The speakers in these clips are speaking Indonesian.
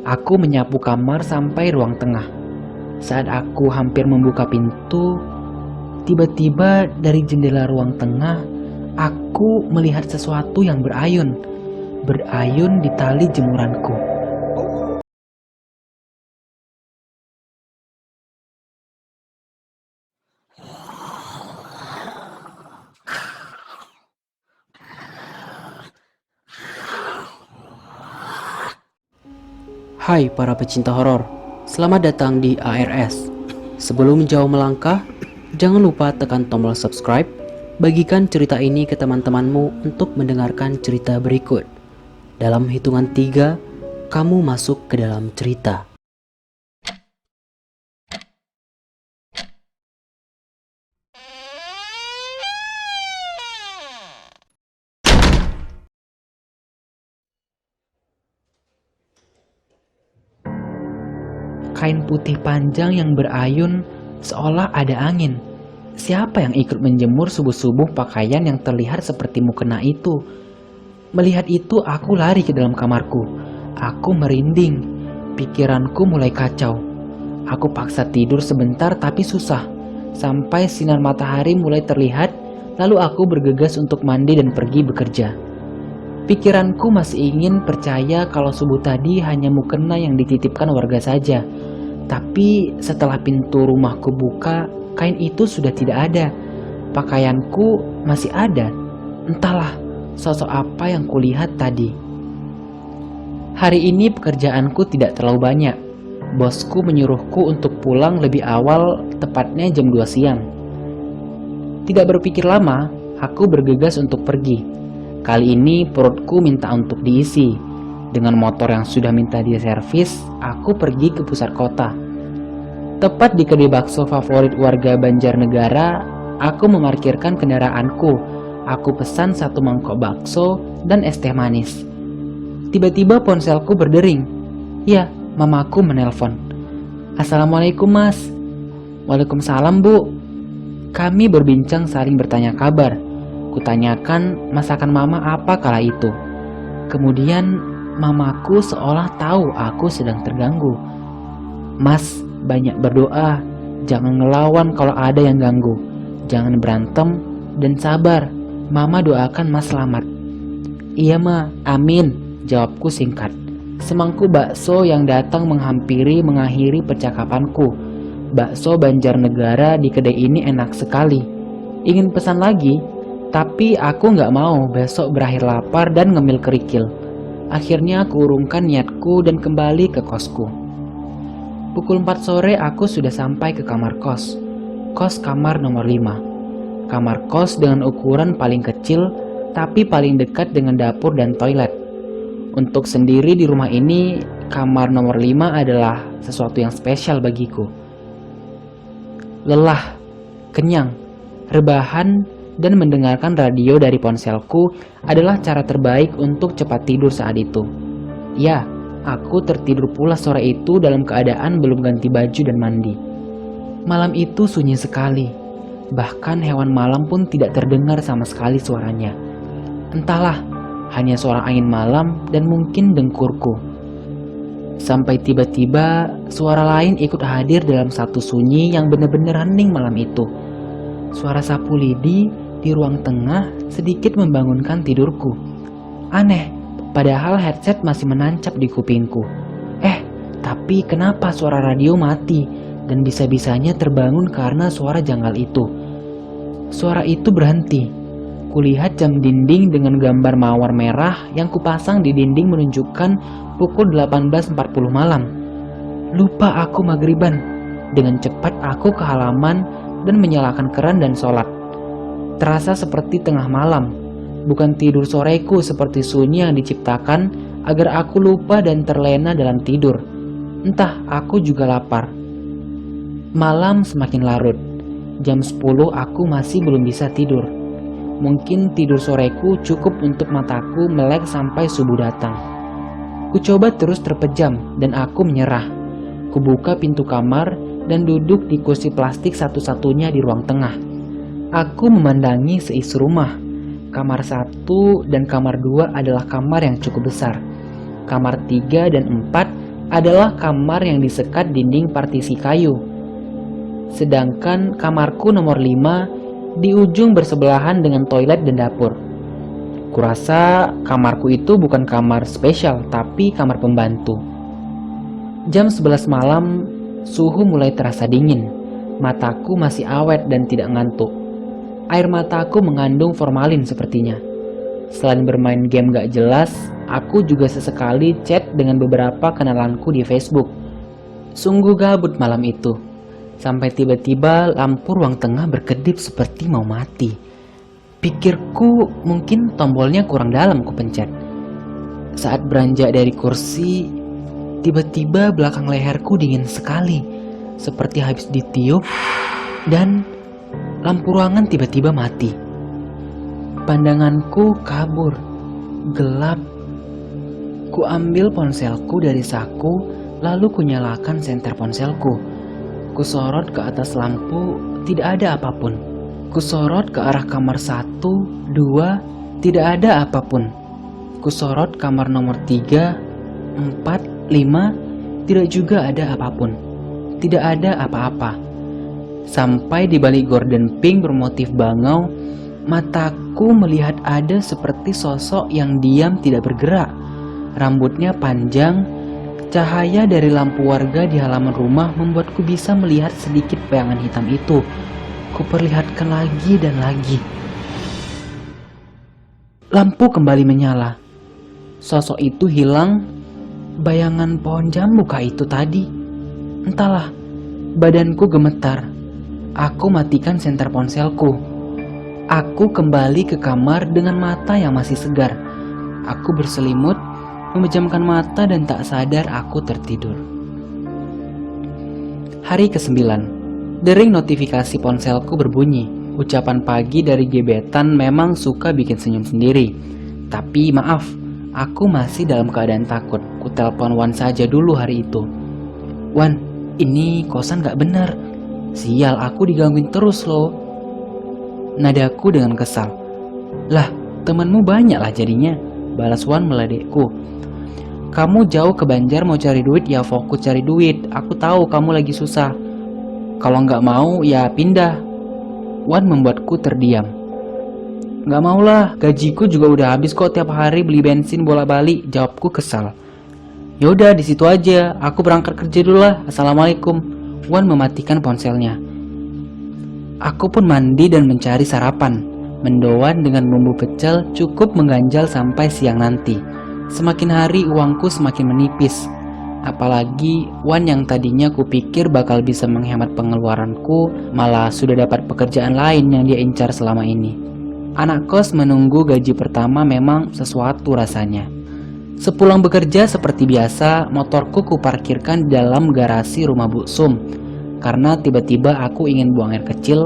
Aku menyapu kamar sampai ruang tengah. Saat aku hampir membuka pintu, tiba-tiba dari jendela ruang tengah, aku melihat sesuatu yang berayun di tali jemuranku. Hai para pecinta horor, selamat datang di ARS. Sebelum jauh melangkah, jangan lupa tekan tombol subscribe, bagikan cerita ini ke teman-temanmu untuk mendengarkan cerita berikut. Dalam hitungan 3, kamu masuk ke dalam cerita. Kain putih panjang yang berayun seolah ada angin. Siapa yang ikut menjemur subuh-subuh pakaian yang terlihat seperti mukena itu? Melihat itu aku lari ke dalam kamarku. Aku merinding. Pikiranku mulai kacau. Aku paksa tidur sebentar tapi susah. Sampai sinar matahari mulai terlihat, lalu aku bergegas untuk mandi dan pergi bekerja. Pikiranku masih ingin percaya kalau subuh tadi hanya mukena yang dititipkan warga saja. Tapi setelah pintu rumahku buka, kain itu sudah tidak ada. Pakaianku masih ada. Entahlah sosok apa yang kulihat tadi. Hari ini pekerjaanku tidak terlalu banyak. Bosku menyuruhku untuk pulang lebih awal, tepatnya jam 2 siang. Tidak berpikir lama, aku bergegas untuk pergi. Kali ini perutku minta untuk diisi. Dengan motor yang sudah minta diservis, aku pergi ke pusat kota. Tepat di kedai bakso favorit warga Banjarnegara, aku memarkirkan kendaraanku. Aku pesan 1 mangkok bakso dan es teh manis. Tiba-tiba ponselku berdering. Ya, mamaku menelpon. Assalamualaikum mas. Waalaikumsalam bu. Kami berbincang saling bertanya kabar. Kutanyakan masakan mama apa kala itu. Kemudian mamaku seolah tahu aku sedang terganggu. Mas, banyak berdoa. Jangan ngelawan kalau ada yang ganggu. Jangan berantem dan sabar. Mama doakan mas selamat. Iya ma, amin, jawabku singkat. Semangkuk bakso yang datang mengakhiri percakapanku. Bakso Banjarnegara di kedai ini enak sekali. Ingin pesan lagi, tapi aku nggak mau besok berakhir lapar dan ngemil kerikil. Akhirnya aku urungkan niatku dan kembali ke kosku. Pukul 4 sore aku sudah sampai ke kamar kos. Kos kamar nomor 5. Kamar kos dengan ukuran paling kecil tapi paling dekat dengan dapur dan toilet. Untuk sendiri di rumah ini, kamar nomor 5 adalah sesuatu yang spesial bagiku. Lelah, kenyang, rebahan, dan mendengarkan radio dari ponselku adalah cara terbaik untuk cepat tidur saat itu. Ya, aku tertidur pula sore itu dalam keadaan belum ganti baju dan mandi. Malam itu sunyi sekali. Bahkan hewan malam pun tidak terdengar sama sekali suaranya. Entahlah, hanya suara angin malam dan mungkin dengkurku. Sampai tiba-tiba suara lain ikut hadir dalam satu sunyi yang benar-benar hening malam itu. Suara sapu lidi di ruang tengah sedikit membangunkan tidurku. Aneh, padahal headset masih menancap di kupingku. Tapi kenapa suara radio mati dan bisa-bisanya terbangun karena suara janggal itu? Suara itu berhenti. Kulihat jam dinding dengan gambar mawar merah yang kupasang di dinding menunjukkan pukul 18.40 malam. Lupa aku maghriban. Dengan cepat aku ke halaman dan menyalakan keran dan sholat. Terasa seperti tengah malam. Bukan tidur soreku seperti sunyi yang diciptakan agar aku lupa dan terlena dalam tidur. Entah, aku juga lapar. Malam semakin larut. Jam 10 aku masih belum bisa tidur. Mungkin tidur soreku cukup untuk mataku melek sampai subuh datang. Ku coba terus terpejam dan aku menyerah. Ku buka pintu kamar dan duduk di kursi plastik satu-satunya di ruang tengah. Aku memandangi seisi rumah. Kamar 1 dan kamar 2 adalah kamar yang cukup besar. Kamar 3 dan 4 adalah kamar yang disekat dinding partisi kayu. Sedangkan kamarku nomor 5 di ujung bersebelahan dengan toilet dan dapur. Kurasa kamarku itu bukan kamar spesial, tapi kamar pembantu. Jam 11 malam, suhu mulai terasa dingin. Mataku masih awet dan tidak ngantuk. Air mataku mengandung formalin sepertinya. Selain bermain game gak jelas, aku juga sesekali chat dengan beberapa kenalanku di Facebook. Sungguh gabut malam itu. Sampai tiba-tiba lampu ruang tengah berkedip seperti mau mati. Pikirku mungkin tombolnya kurang dalam kupencet. Saat beranjak dari kursi, tiba-tiba belakang leherku dingin sekali, seperti habis ditiup, dan lampu ruangan tiba-tiba mati. Pandanganku kabur, gelap. Ku ambil ponselku dari saku, lalu kunyalakan senter ponselku. Ku sorot ke atas lampu, tidak ada apapun. Ku sorot ke arah kamar 1, 2, tidak ada apapun. Ku sorot kamar nomor 3, 4, 5, tidak juga ada apapun. Tidak ada apa-apa. Sampai di balik gorden pink bermotif bangau, mataku melihat ada seperti sosok yang diam tidak bergerak. Rambutnya panjang. Cahaya dari lampu warga di halaman rumah membuatku bisa melihat sedikit bayangan hitam itu. Kuperlihatkan lagi dan lagi. Lampu kembali menyala. Sosok itu hilang. Bayangan pohon jambu kah itu tadi? Entahlah. Badanku gemetar. Aku matikan senter ponselku. Aku kembali ke kamar dengan mata yang masih segar. Aku berselimut, memejamkan mata dan tak sadar aku tertidur. Hari ke-9. Dering notifikasi ponselku berbunyi. Ucapan pagi dari gebetan memang suka bikin senyum sendiri. Tapi maaf, aku masih dalam keadaan takut. Ku telepon Wan saja dulu hari itu. Wan, ini kosan gak benar. Sial, aku digangguin terus loh. Nadaku dengan kesal. Lah, temanmu banyak lah jadinya, balas Wan meledekku. Kamu jauh ke Banjar mau cari duit, ya fokus cari duit. Aku tahu kamu lagi susah. Kalau nggak mau ya pindah. Wan membuatku terdiam. Nggak maulah, gajiku juga udah habis kok tiap hari beli bensin bolak-balik, jawabku kesal. Yaudah di situ aja, aku berangkat kerja dulu lah. Assalamualaikum. Wan mematikan ponselnya. Aku pun mandi dan mencari sarapan. Mendoan dengan bumbu pecel cukup mengganjal sampai siang nanti. Semakin hari uangku semakin menipis. Apalagi Wan yang tadinya kupikir bakal bisa menghemat pengeluaranku, malah sudah dapat pekerjaan lain yang dia incar selama ini. Anak kos menunggu gaji pertama memang sesuatu rasanya. Sepulang bekerja seperti biasa, motorku kuparkirkan di dalam garasi rumah Bu Sum. Karena tiba-tiba aku ingin buang air kecil,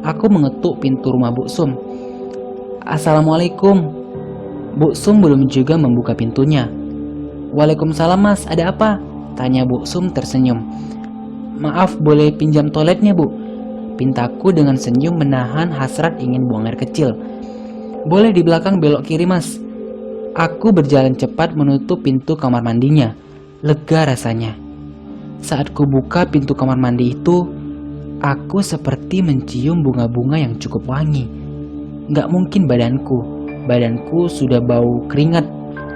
aku mengetuk pintu rumah Bu Sum. Assalamualaikum. Bu Sum belum juga membuka pintunya. Waalaikumsalam mas, ada apa? Tanya Bu Sum tersenyum. Maaf, boleh pinjam toiletnya Bu? Pintaku dengan senyum menahan hasrat ingin buang air kecil. Boleh di belakang belok kiri mas. Aku berjalan cepat menutup pintu kamar mandinya. Lega rasanya. Saat ku buka pintu kamar mandi itu, aku seperti mencium bunga-bunga yang cukup wangi. Gak mungkin Badanku sudah bau keringat,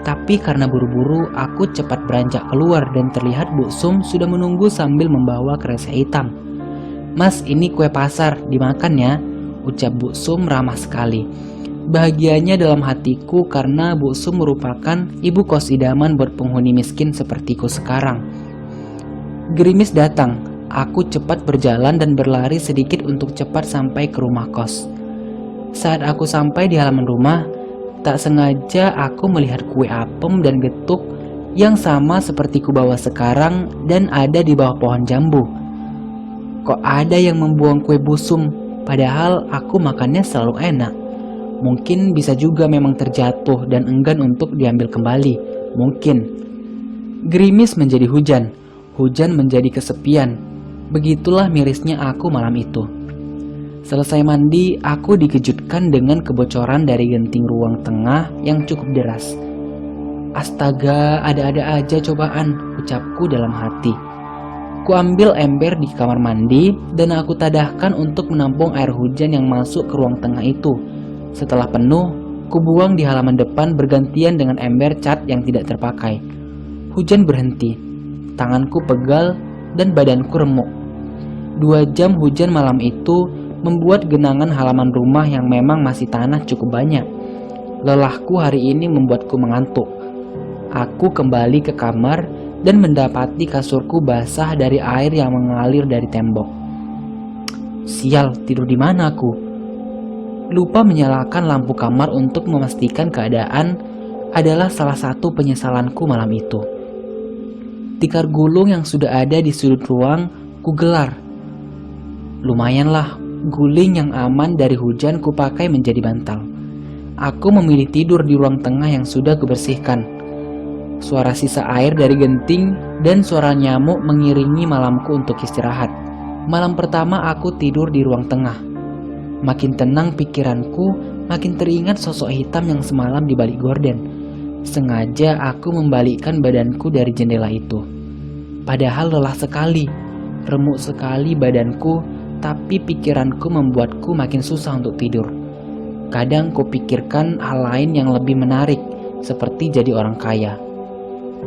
tapi karena buru-buru aku cepat beranjak keluar dan terlihat Bu Sum sudah menunggu sambil membawa kresek hitam. Mas, ini kue pasar, dimakan ya, ucap Bu Sum ramah sekali. Bahagianya dalam hatiku karena Bu Sum merupakan ibu kos idaman buat penghuni miskin sepertiku sekarang. Gerimis datang, aku cepat berjalan dan berlari sedikit untuk cepat sampai ke rumah kos. Saat aku sampai di halaman rumah, tak sengaja aku melihat kue apem dan getuk yang sama seperti ku bawa sekarang dan ada di bawah pohon jambu. Kok ada yang membuang kue busum, padahal aku makannya selalu enak. Mungkin bisa juga memang terjatuh dan enggan untuk diambil kembali. Mungkin. Gerimis menjadi hujan, hujan menjadi kesepian. Begitulah mirisnya aku malam itu. Selesai mandi, aku dikejutkan dengan kebocoran dari genting ruang tengah yang cukup deras. Astaga, ada-ada aja cobaan, ucapku dalam hati. Ku ambil ember di kamar mandi dan aku tadahkan untuk menampung air hujan yang masuk ke ruang tengah itu. Setelah penuh, ku buang di halaman depan bergantian dengan ember cat yang tidak terpakai. Hujan berhenti, tanganku pegal dan badanku remuk. 2 jam hujan malam itu membuat genangan halaman rumah yang memang masih tanah cukup banyak. Lelahku hari ini membuatku mengantuk. Aku kembali ke kamar dan mendapati kasurku basah dari air yang mengalir dari tembok. Sial, tidur di mana aku? Lupa menyalakan lampu kamar untuk memastikan keadaan adalah salah satu penyesalanku malam itu. Tikar gulung yang sudah ada di sudut ruang ku gelar. Lumayanlah, guling yang aman dari hujan ku pakai menjadi bantal. Aku memilih tidur di ruang tengah yang sudah kubersihkan. Suara sisa air dari genting dan suara nyamuk mengiringi malamku untuk istirahat. Malam pertama aku tidur di ruang tengah. Makin tenang pikiranku, makin teringat sosok hitam yang semalam di balik gorden. Sengaja aku membalikkan badanku dari jendela itu. Padahal lelah sekali, remuk sekali badanku, tapi pikiranku membuatku makin susah untuk tidur. Kadang kupikirkan hal lain yang lebih menarik, seperti jadi orang kaya.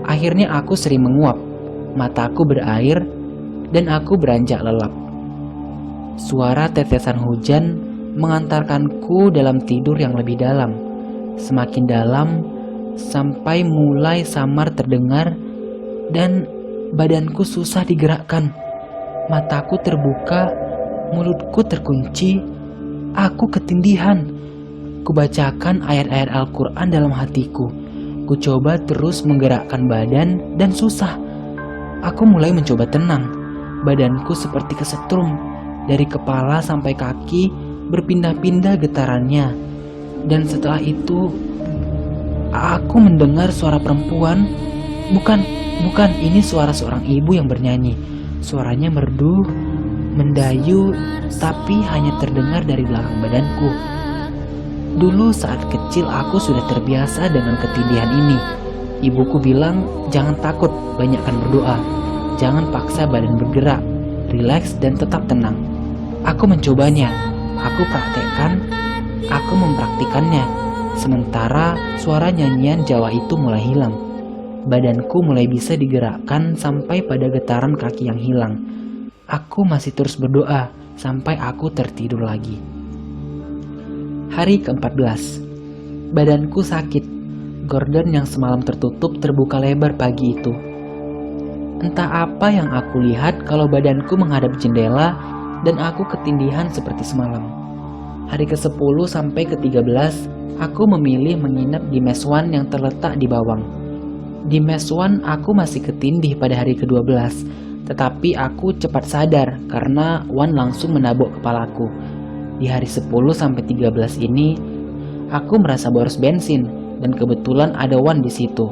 Akhirnya aku sering menguap, mataku berair, dan aku beranjak lelap. Suara tetesan hujan mengantarkanku dalam tidur yang lebih dalam, semakin dalam, sampai mulai samar terdengar, dan badanku susah digerakkan. Mataku terbuka, mulutku terkunci, aku ketindihan. Kubacakan ayat-ayat Al-Quran dalam hatiku. Ku coba terus menggerakkan badan dan susah. Aku mulai mencoba tenang. Badanku seperti kesetrum. Dari kepala sampai kaki berpindah-pindah getarannya. Dan setelah itu aku mendengar suara perempuan. Bukan, ini suara seorang ibu yang bernyanyi. Suaranya merdu, mendayu, tapi hanya terdengar dari belakang badanku. Dulu saat kecil aku sudah terbiasa dengan ketindihan ini. Ibuku bilang, jangan takut, banyakkan berdoa. Jangan paksa badan bergerak, rileks dan tetap tenang. Aku mencobanya, aku praktekkan, aku mempraktikannya. Sementara suara nyanyian Jawa itu mulai hilang. Badanku mulai bisa digerakkan sampai pada getaran kaki yang hilang. Aku masih terus berdoa sampai aku tertidur lagi. Hari ke-14. Badanku sakit. Gorden yang semalam tertutup terbuka lebar pagi itu. Entah apa yang aku lihat kalau badanku menghadap jendela dan aku ketindihan seperti semalam. Hari ke-10 sampai ke-13, aku memilih menginap di mes Wan yang terletak di Bawang. Di mes Wan aku masih ketindih pada hari ke-12, tetapi aku cepat sadar karena Wan langsung menabok kepalaku. Di hari 10 sampai 13 ini, aku merasa boros bensin dan kebetulan ada Wan di situ.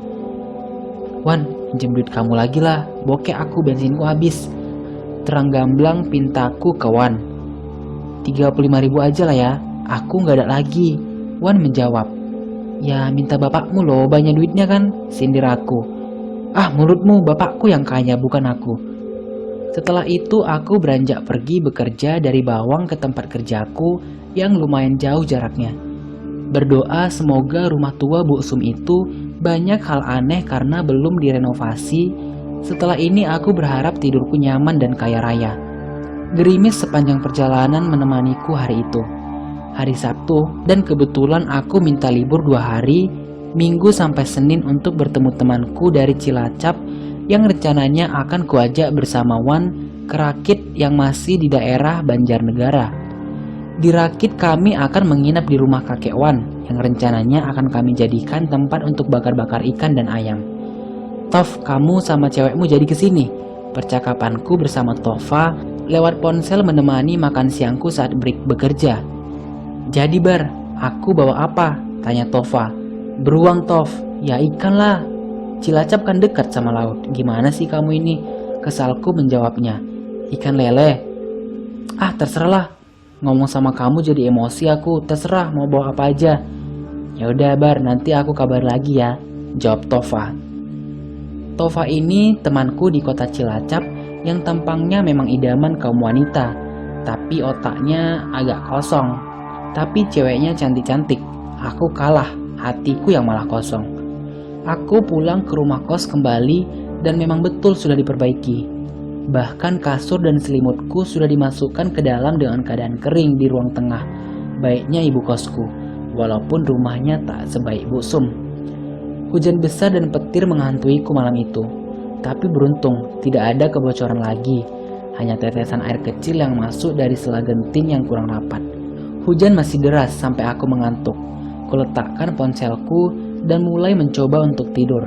Wan, pinjam duit kamu lagi lah, bokeh aku bensinku habis. Terang gamblang pintaku ke Wan. 35.000 aja lah ya, aku nggak ada lagi. Wan menjawab. Ya minta bapakmu loh, banyak duitnya kan, sindir aku. Ah mulutmu, bapakku yang kaya bukan aku. Setelah itu aku beranjak pergi bekerja dari Bawang ke tempat kerjaku yang lumayan jauh jaraknya. Berdoa semoga rumah tua Bu Sum itu banyak hal aneh karena belum direnovasi. Setelah ini aku berharap tidurku nyaman dan kaya raya. Gerimis sepanjang perjalanan menemaniku hari itu. Hari Sabtu dan kebetulan aku minta libur 2 hari, Minggu sampai Senin untuk bertemu temanku dari Cilacap yang rencananya akan kuajak bersama Wan ke Rakit yang masih di daerah Banjarnegara. Di Rakit kami akan menginap di rumah kakek Wan yang rencananya akan kami jadikan tempat untuk bakar-bakar ikan dan ayam. Tof, kamu sama cewekmu jadi kesini. Percakapanku bersama Tova lewat ponsel menemani makan siangku saat break bekerja. Jadi Bar, aku bawa apa? Tanya Tova. Beruang Tov, ya ikan lah. Cilacap kan dekat sama laut. Gimana sih kamu ini? Kesalku menjawabnya. Ikan lele. Ah terserahlah. Ngomong sama kamu jadi emosi aku. Terserah mau bawa apa aja. Ya udah Bar, nanti aku kabar lagi ya. jawab Tova. Tova ini temanku di kota Cilacap yang tampangnya memang idaman kaum wanita, tapi otaknya agak kosong. Tapi ceweknya cantik-cantik. Aku kalah, hatiku yang malah kosong. Aku pulang ke rumah kos kembali dan memang betul sudah diperbaiki. Bahkan kasur dan selimutku sudah dimasukkan ke dalam dengan keadaan kering di ruang tengah. Baiknya ibu kosku, walaupun rumahnya tak sebaik Bu Sum. Hujan besar dan petir menghantuiku malam itu. Tapi beruntung, tidak ada kebocoran lagi. Hanya tetesan air kecil yang masuk dari sela genting yang kurang rapat. Hujan masih deras sampai aku mengantuk. Kuletakkan ponselku dan mulai mencoba untuk tidur.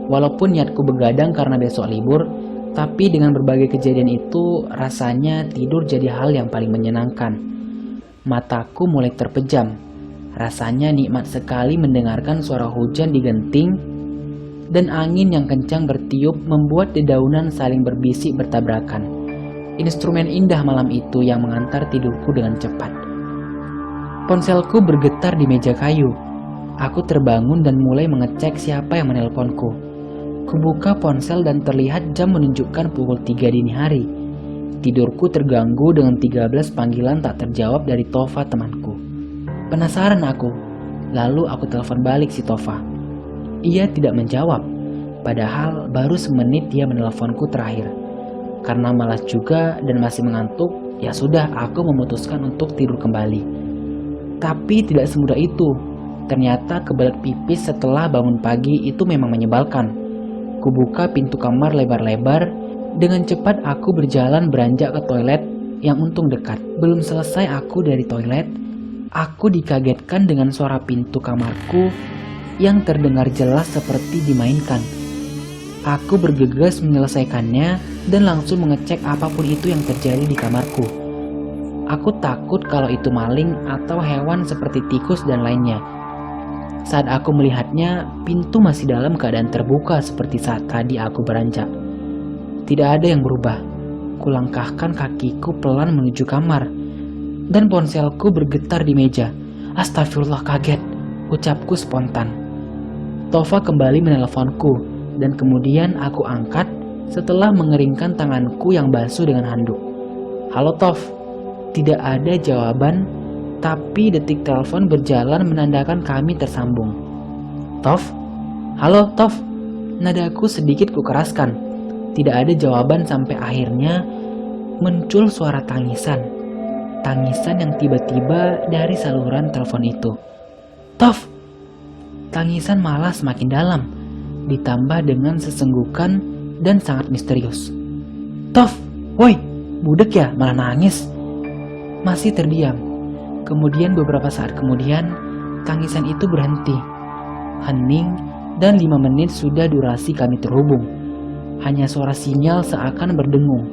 Walaupun niatku begadang karena besok libur, tapi dengan berbagai kejadian itu, rasanya tidur jadi hal yang paling menyenangkan. Mataku mulai terpejam. Rasanya nikmat sekali mendengarkan suara hujan di genting, dan angin yang kencang bertiup membuat dedaunan saling berbisik bertabrakan. Instrumen indah malam itu yang mengantar tidurku dengan cepat. Ponselku bergetar di meja kayu. Aku terbangun dan mulai mengecek siapa yang menelponku. Kubuka ponsel dan terlihat jam menunjukkan pukul 3 dini hari. Tidurku terganggu dengan 13 panggilan tak terjawab dari Tova temanku. Penasaran aku, lalu aku telepon balik si Tova. Ia tidak menjawab, padahal baru semenit dia menelponku terakhir. Karena malas juga dan masih mengantuk, ya sudah aku memutuskan untuk tidur kembali. Tapi tidak semudah itu. Ternyata kebelet pipis setelah bangun pagi itu memang menyebalkan. Kubuka pintu kamar lebar-lebar. Dengan cepat aku berjalan beranjak ke toilet yang untung dekat. Belum selesai aku dari toilet, aku dikagetkan dengan suara pintu kamarku yang terdengar jelas seperti dimainkan. Aku bergegas menyelesaikannya dan langsung mengecek apapun itu yang terjadi di kamarku. Aku takut kalau itu maling atau hewan seperti tikus dan lainnya. Saat aku melihatnya, pintu masih dalam keadaan terbuka seperti saat tadi aku beranjak. Tidak ada yang berubah. Kulangkahkan kakiku pelan menuju kamar, dan ponselku bergetar di meja. Astagfirullah, kaget, ucapku spontan. Tova kembali menelponku, dan kemudian aku angkat setelah mengeringkan tanganku yang basuh dengan handuk. Halo Tov. Tidak ada jawaban, tapi detik telepon berjalan menandakan kami tersambung. Tov? Halo Tov? Nadaku sedikit kukeraskan. Tidak ada jawaban sampai akhirnya muncul suara tangisan. Tangisan yang tiba-tiba dari saluran telepon itu. Tov! Tangisan malah semakin dalam, ditambah dengan sesenggukan dan sangat misterius. Tov! Woi! Budek ya malah nangis. Masih terdiam. Kemudian beberapa saat kemudian, tangisan itu berhenti. Hening dan 5 menit sudah durasi kami terhubung. Hanya suara sinyal seakan berdengung.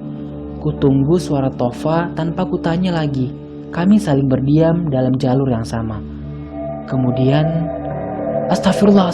Kutunggu suara Tova tanpa kutanya lagi. Kami saling berdiam dalam jalur yang sama. Kemudian, astagfirullah,